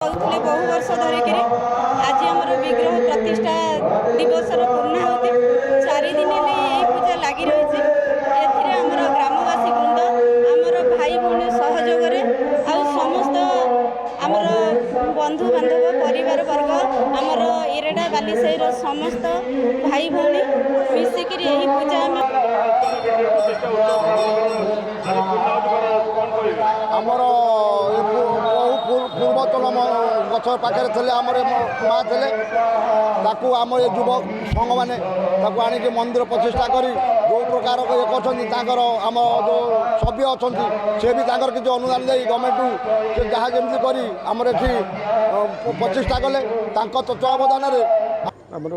बहु वर्ष धरिक आज आम विग्रह प्रतिष्ठा दिवस पूर्णाहुति 4 दिन यही पूजा लगी रही आमर ग्रामवासी वृंद आमर भाई भौणी सहयोग समस्त आमर बंधु बांधव परिवार वर्ग आमर इरेडा बालीसाईर समस्त भाई भौणी मिसिक यही पूजा आमर पूर्वतन गछ पाखे थे आम माँ थे आम युवक संघ मैंने आणिक मंदिर प्रतिष्ठा कर जो प्रकार एक आम जो सभ्य अच्छा सी भी किसी अनुदान दे गवर्नमेंट जहाँ जमी कर आमर ये प्रतिष्ठा कले तत्वावधान आमर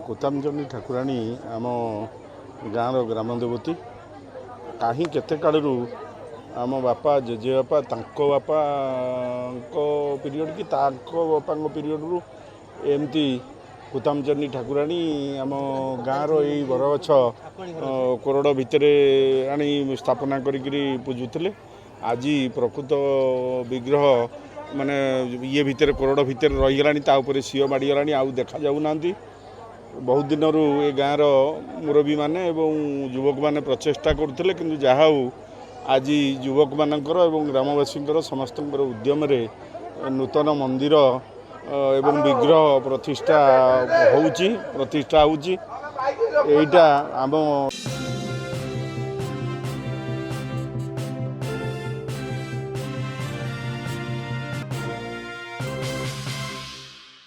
कुतामचंडी ठाकुराणी आम गाँव ग्राम देवती कहीं केते कालू आम बापा जेजे बापा तांको बापा पीरियड कि बापा पीरियड रु एमती कुतामचंडी ठाकुराणी आम गाँव रही बरगछ कोरड़ भितर आनी स्थापना करी पूजुले आज प्रकृत विग्रह माने ये भितर कोरड़ भितर रहीगलानी ताऊपर सीओ माड़गलानी आउ देखा जाऊना बहुत दिन ए गाँव मुरबी माने युवक माने प्रचेष्टा करते किंतु जहा हो आज युवक मानकर एवं ग्रामवासी समस्त उद्यम नूतन मंदिर एवं विग्रह प्रतिष्ठा होउची आम